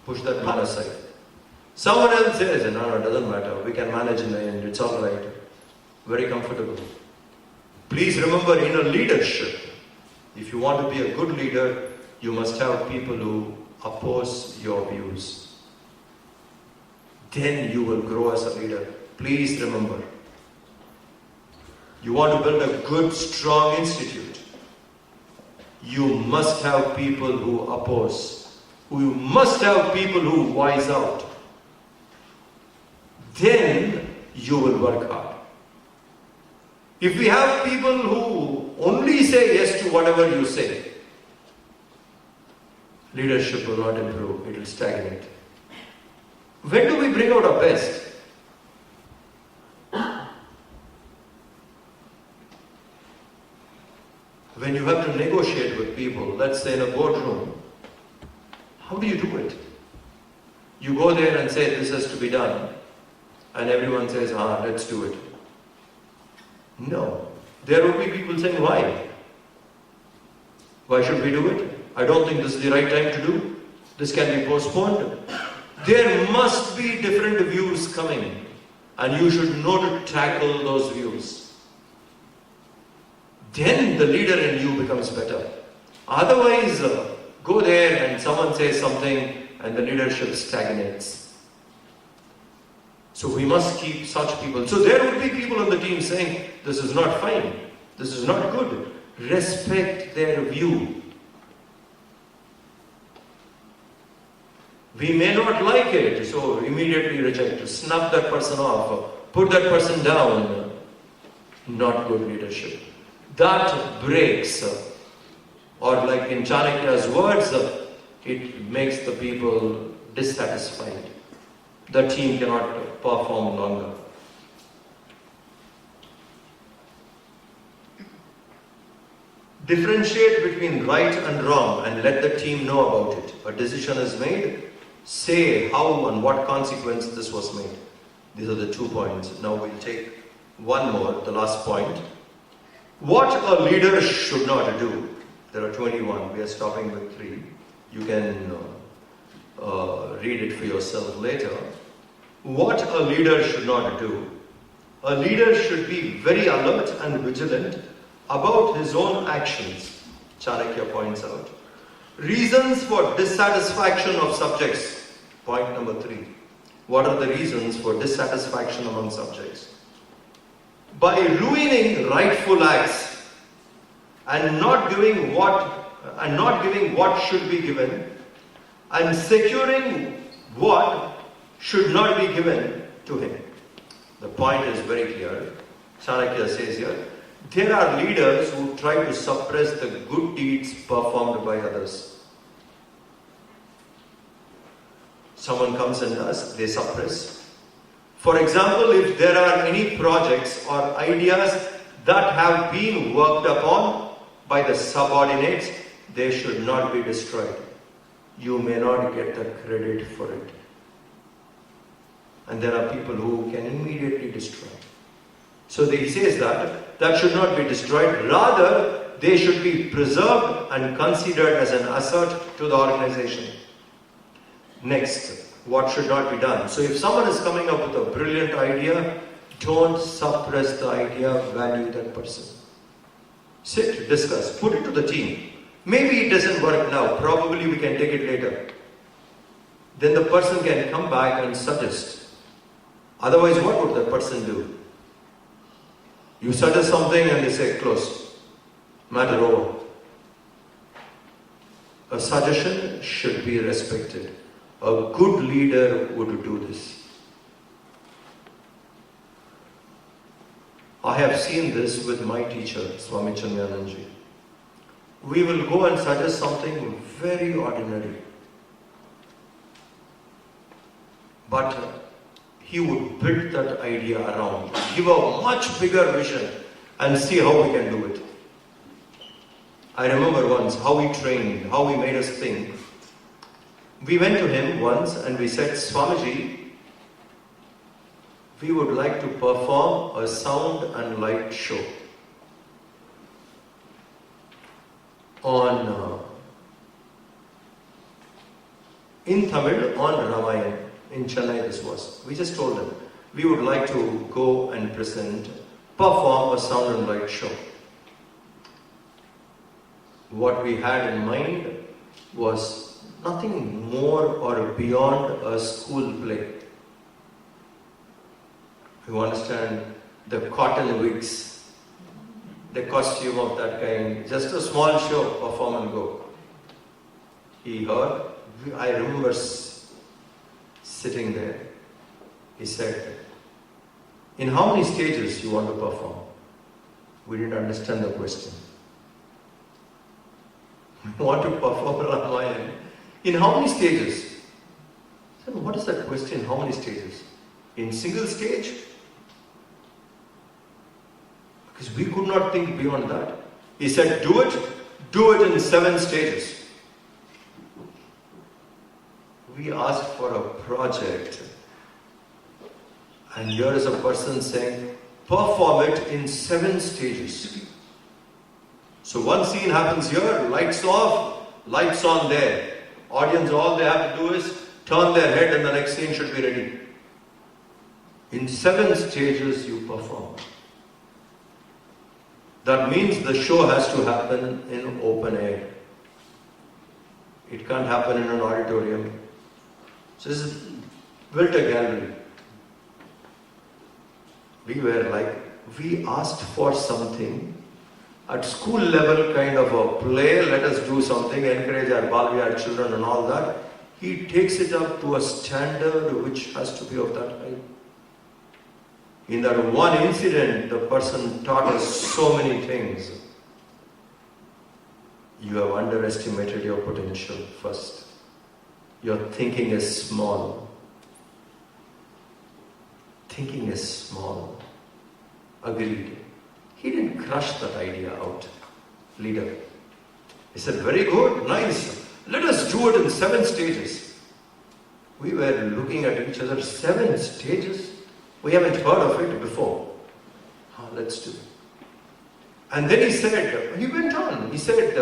Push that man aside. Someone else says, no, it doesn't matter. We can manage in the end. It's all right. Very comfortable. Please remember, in a leadership, if you want to be a good leader, you must have people who oppose your views. Then you will grow as a leader. Please remember. You want to build a good, strong institute. You must have people who oppose. You must have people who voice out. Then you will work hard. If we have people who only say yes to whatever you say, leadership will not improve, it will stagnate. When do we bring out our best? When you have to negotiate with people, let's say in a boardroom, how do you do it? You go there and say, this has to be done. And everyone says, let's do it. No. There will be people saying, why? Why should we do it? I don't think this is the right time to do. This can be postponed. There must be different views coming. And you should know to tackle those views. Then the leader in you becomes better. Otherwise, go there and someone says something and the leadership stagnates. So we must keep such people. So there would be people on the team saying, this is not fine, this is not good. Respect their view. We may not like it, so immediately reject, snap that person off, put that person down. Not good leadership. That breaks, or like in Chanakya's words, it makes the people dissatisfied. The team cannot perform longer. Differentiate between right and wrong and let the team know about it. A decision is made, say how and what consequence this was made. These are the 2 points. Now we'll take one more, the last point. What a leader should not do. There are 21. We are stopping with 3. You can read it for yourself later. What a leader should not do. A leader should be very alert and vigilant about his own actions, Chanakya points out. Reasons for dissatisfaction of subjects, point number 3. What are the reasons for dissatisfaction among subjects? By ruining rightful acts and not giving what should be given, and securing what should not be given to him. The point is very clear. Chanakya says here, there are leaders who try to suppress the good deeds performed by others. Someone comes and does, they suppress. For example, if there are any projects or ideas that have been worked upon by the subordinates, they should not be destroyed. You may not get the credit for it. And there are people who can immediately destroy. So he says that should not be destroyed. Rather, they should be preserved and considered as an asset to the organization. Next, what should not be done? So if someone is coming up with a brilliant idea, don't suppress the idea, value that person. Sit, discuss, put it to the team. Maybe it doesn't work now, probably we can take it later. Then the person can come back and suggest. Otherwise, what would that person do? You suggest something and they say, close. Matter over. A suggestion should be respected. A good leader would do this. I have seen this with my teacher, Swami Mitrananda. We will go and suggest something very ordinary. But he would build that idea around, give a much bigger vision and see how we can do it. I remember once how he trained, how he made us think. We went to him once and we said, Swamiji, we would like to perform a sound and light show on in Tamil on Ramayana. In Chennai this was. We just told them, we would like to go and perform a sound and light show. What we had in mind was nothing more or beyond a school play. You understand, the cotton wigs, the costume of that kind, just a small show, perform and go. He heard, I remember sitting there. He said, in how many stages you want to perform? We didn't understand the question. We want to perform Ramayana. In how many stages? I said, what is that question? How many stages? In single stage? Because we could not think beyond that. He said, do it in 7 stages. We asked for a project, and here is a person saying, perform it in 7 stages. So one scene happens here, lights off, lights on there. Audience, all they have to do is turn their head and the next scene should be ready. In 7 stages you perform. That means the show has to happen in open air. It can't happen in an auditorium. So this is built a gallery. We asked for something at school level, kind of a play, let us do something, encourage our Balvihar children and all that. He takes it up to a standard which has to be of that height. In that one incident, the person taught us so many things. You have underestimated your potential first. Your thinking is small. Thinking is small. Agreed. He didn't crush that idea out. Leader. He said, very good, nice. Let us do it in 7 stages. We were looking at each other, 7 stages? We haven't heard of it before. Let's do it. And then he went on. He said,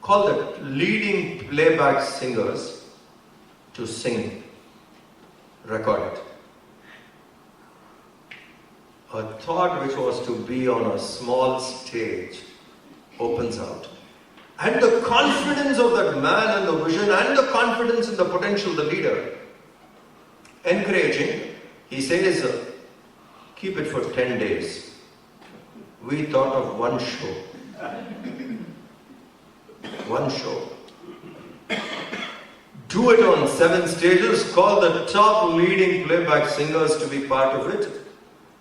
call the leading playback singers to sing, record it. A thought which was to be on a small stage opens out. And the confidence of that man and the vision and the confidence in the potential, the leader, encouraging, he says, keep it for 10 days. We thought of one show. One show. Do it on 7 stages, call the top leading playback singers to be part of it,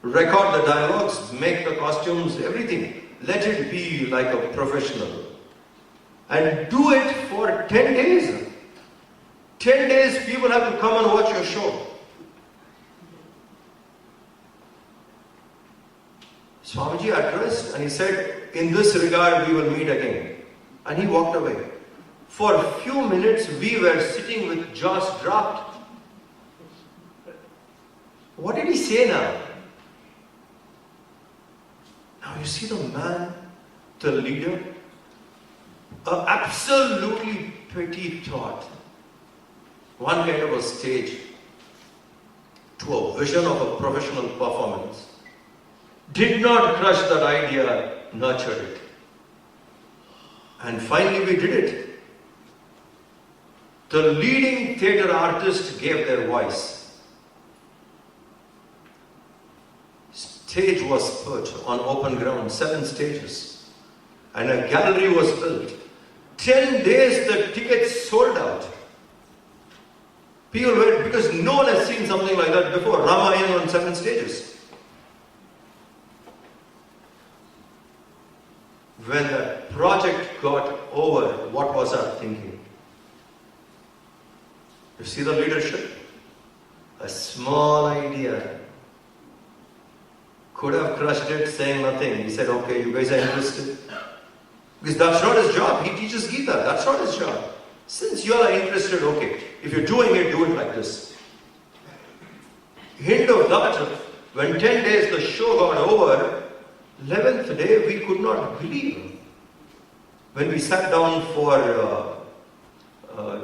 record the dialogues, make the costumes, everything. Let it be like a professional. And do it for 10 days. 10 days people have to come and watch your show. Swamiji addressed and he said, in this regard we will meet again. And he walked away. For a few minutes we were sitting with jaws dropped. What did he say now? Now you see the man, the leader, an absolutely petty thought. One kind of a stage to a vision of a professional performance. Did not crush that idea, nurtured it. And finally we did it. The leading theatre artists gave their voice. Stage was put on open ground, 7 stages. And a gallery was built. 10 days the tickets sold out. People were, because no one has seen something like that before. Ramayana on 7 stages. When the project got over, what was our thinking? You see the leadership? A small idea. Could have crushed it saying nothing. He said, okay, you guys are interested? Because that's not his job. He teaches Gita. That's not his job. Since you are interested, okay. If you're doing it, do it like this. Hint of that, when 10 days the show got over, 11th day we could not believe. When we sat down for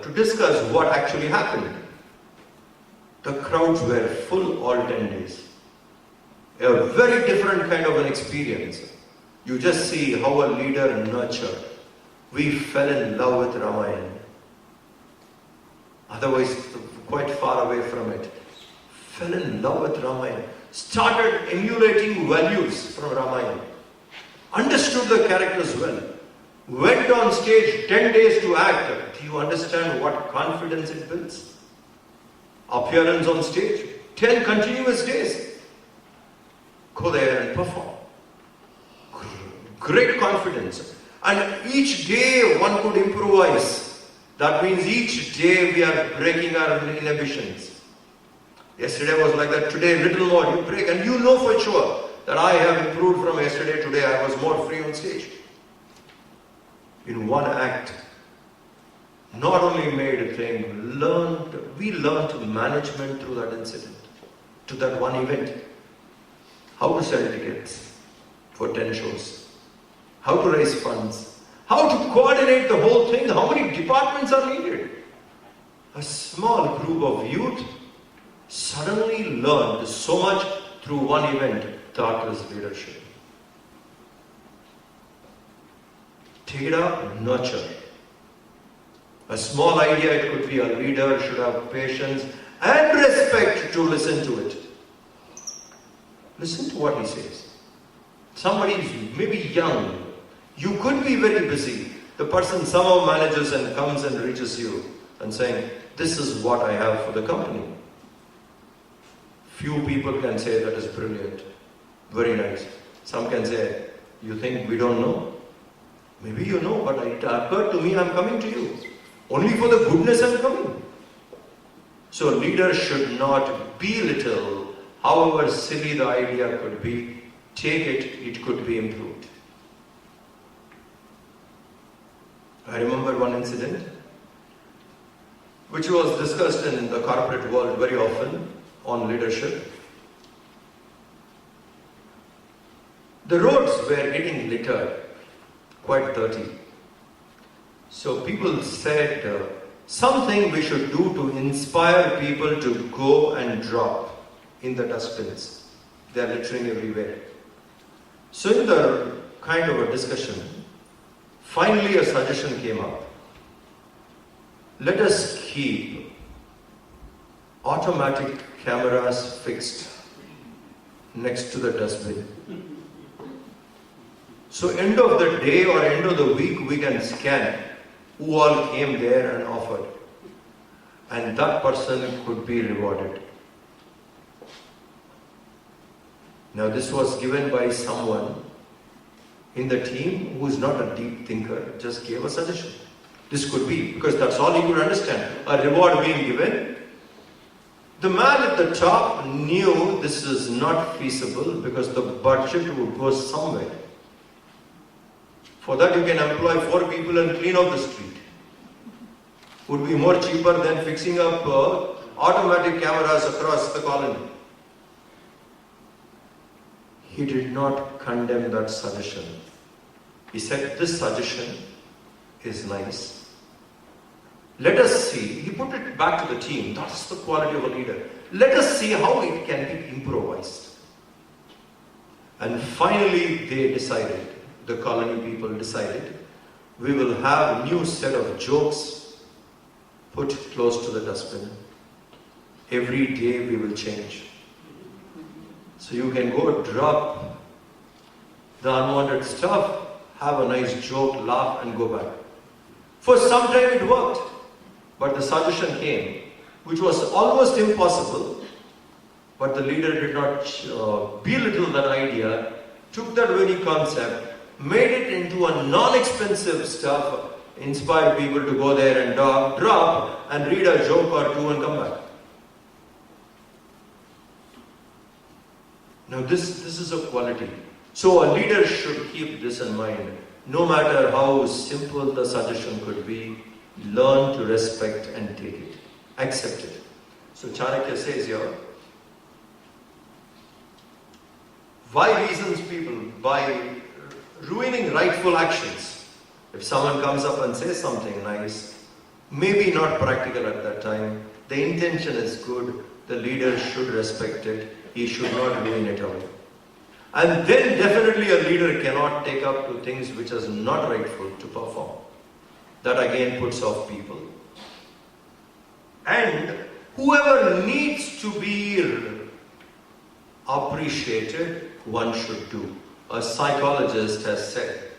to discuss what actually happened. The crowds were full all 10 days. A very different kind of an experience. You just see how a leader nurtured. We fell in love with Ramayana. Otherwise, quite far away from it. Fell in love with Ramayana. Started emulating values from Ramayana. Understood the characters well. Went on stage 10 days to act. Do you understand what confidence it builds? Appearance on stage, 10 continuous days. Go there and perform. Great confidence. And each day one could improvise. That means each day we are breaking our inhibitions. Yesterday was like that, today a little more, you break, and you know for sure that I have improved from yesterday, today I was more free on stage. In one act, not only made a thing, we learned management through that incident, to that one event. How to sell tickets for 10 shows, how to raise funds, how to coordinate the whole thing, how many departments are needed. A small group of youth suddenly learned so much through one event, Thakur's leadership. Take it up, nurture. A small idea, it could be a leader should have patience and respect to listen to it. Listen to what he says. Somebody is maybe young. You could be very busy. The person somehow manages and comes and reaches you and saying, this is what I have for the company. Few people can say that is brilliant. Very nice. Some can say, you think we don't know? Maybe you know, but it occurred to me, I'm coming to you. Only for the goodness I'm coming. So leaders should not belittle, however silly the idea could be, take it, it could be improved. I remember one incident which was discussed in the corporate world very often on leadership. The roads were getting littered, quite dirty. So people said something we should do to inspire people to go and drop in the dustbins. They are littering everywhere. So in the kind of a discussion, finally a suggestion came up. Let us keep automatic cameras fixed next to the dustbin. So end of the day or end of the week we can scan who all came there and offered. And that person could be rewarded. Now this was given by someone in the team who is not a deep thinker, just gave a suggestion. This could be, because that's all he could understand. A reward being given. The man at the top knew this is not feasible because the budget would go somewhere. For that you can employ 4 people and clean up the street. Would be more cheaper than fixing up automatic cameras across the colony. He did not condemn that suggestion. He said, this suggestion is nice. Let us see. He put it back to the team. That's the quality of a leader. Let us see how it can be improvised. And finally they decided, the colony people decided, we will have a new set of jokes put close to the dustbin. Every day we will change. So you can go drop the unwanted stuff, have a nice joke, laugh and go back. For some time it worked, but the suggestion came, which was almost impossible, but the leader did not belittle that idea, took that very concept, made it into a non-expensive stuff, inspired people to go there and drop and read a joke or two and come back. Now this is a quality. So a leader should keep this in mind. No matter how simple the suggestion could be, learn to respect and take it. Accept it. So Chanakya says here, why reasons people? By ruining rightful actions. If someone comes up and says something nice, Maybe not practical at that time. The intention is good. The leader should respect it. He should not ruin it away. And then definitely a leader cannot take up to things which is not rightful to perform. That again puts off people. And whoever needs to be appreciated, one should do. A psychologist has said,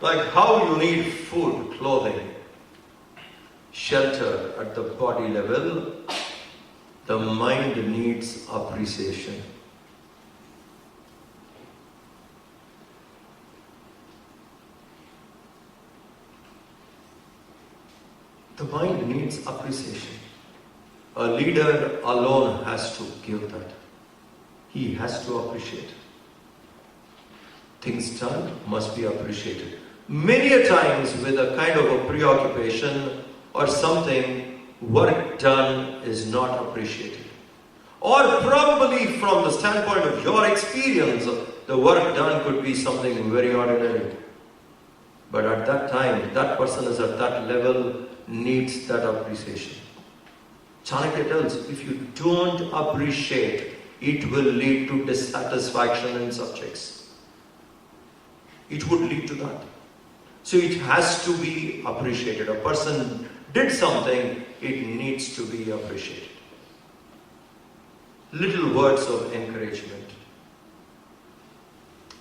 like how you need food, clothing, shelter at the body level, the mind needs appreciation. The mind needs appreciation. A leader alone has to give that. He has to appreciate. Things done must be appreciated. Many a times with a kind of a preoccupation or something, work done is not appreciated. Or probably from the standpoint of your experience, the work done could be something very ordinary. But at that time, that person is at that level, needs that appreciation. Chanakya tells, if you don't appreciate, it will lead to dissatisfaction in subjects. It would lead to that. So it has to be appreciated. A person did something, it needs to be appreciated. Little words of encouragement.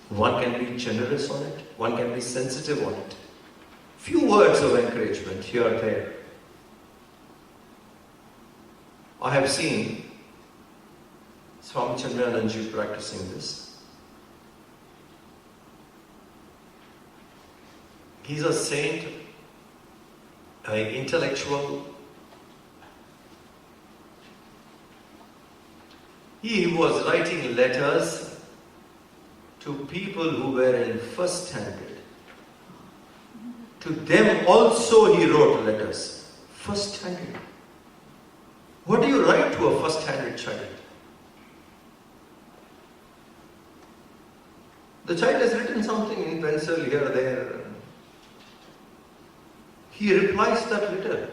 One can be generous on it, one can be sensitive on it. Few words of encouragement here and there. I have seen Swami Mitrananda practicing this. He's a saint, an intellectual. He was writing letters to people who were in first standard. To them also he wrote letters. First standard. What do you write to a first standard child? The child has written something in pencil here or there. He replies that letter.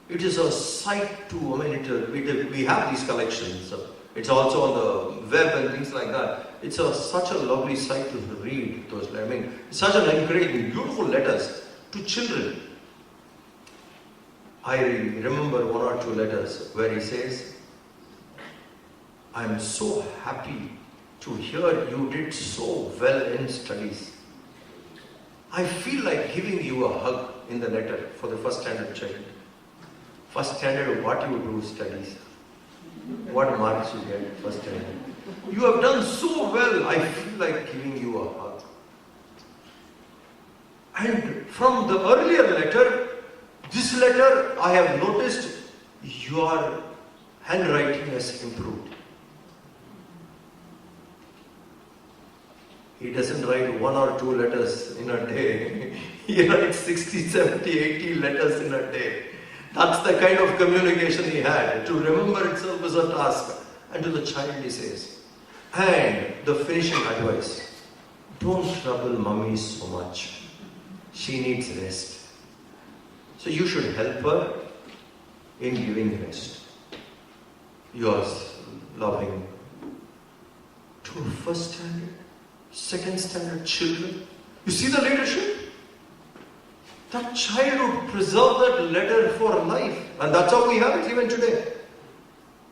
It is a sight to, we have these collections. It's also on the web and things like that. It's such a lovely sight to read those. Such an encouraging, beautiful letters to children. I remember one or two letters where he says, I am so happy to hear you did so well in studies. I feel like giving you a hug in the letter for the first standard child. First standard, what you do studies. What marks you get first standard. You have done so well, I feel like giving you a hug. And from the earlier letter, this letter, I have noticed your handwriting has improved. He doesn't write one or two letters in a day. He writes 60, 70, 80 letters in a day. That's the kind of communication he had. To remember itself is a task. And to the child he says, and the finishing advice, don't trouble mommy so much. She needs rest. So you should help her in giving rest. Yours, loving. To first standard, second standard children. You see the leadership? That child would preserve that letter for life. And that's how we have it even today.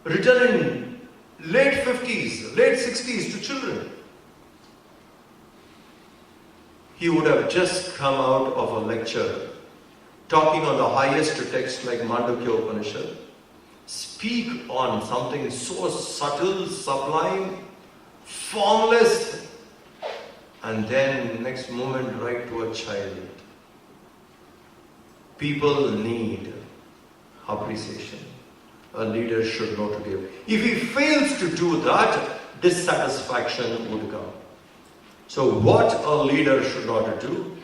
Written in late 50s, late 60s to children. He would have just come out of a lecture talking on the highest text like Mandukya Upanishad. Speak on something so subtle, sublime, formless, and then next moment write to a child. People need appreciation. A leader should know to give. If he fails to do that, dissatisfaction would come. So what a leader should not do?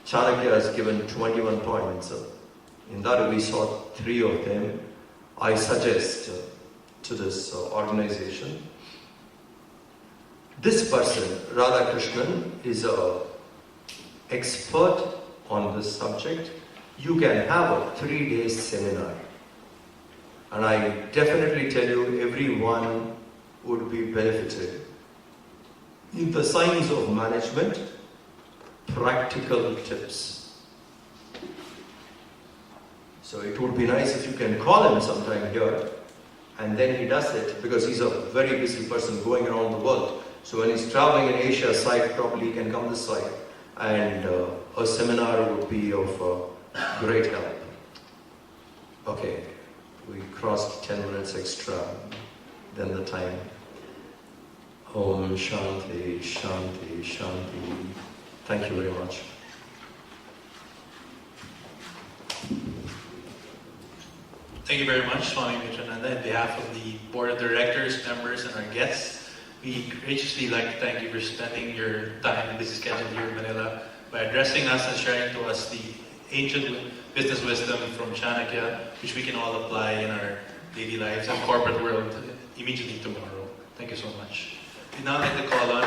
Chanakya has given 21 points. In that we saw 3 of them. I suggest to this organization. This person, Radhakrishnan, is an expert on this subject. you can have a 3-day seminar. And I definitely tell you, everyone would be benefited. In the science of management, practical tips. So it would be nice if you can call him sometime here, and then he does it, because he's a very busy person going around the world. So when he's traveling in Asia side, probably he can come this side, and a seminar would be of great help. Okay, we crossed 10 minutes extra than the time. Om Shanti, Shanti, Shanti. Thank you very much. Thank you very much, Swami Mitrananda. On behalf of the Board of Directors, members, and our guests, we graciously like to thank you for spending your time and busy schedule here in Manila by addressing us and sharing to us the ancient business wisdom from Chanakya, which we can all apply in our daily lives and corporate world immediately tomorrow. Thank you so much. We'd now like to call on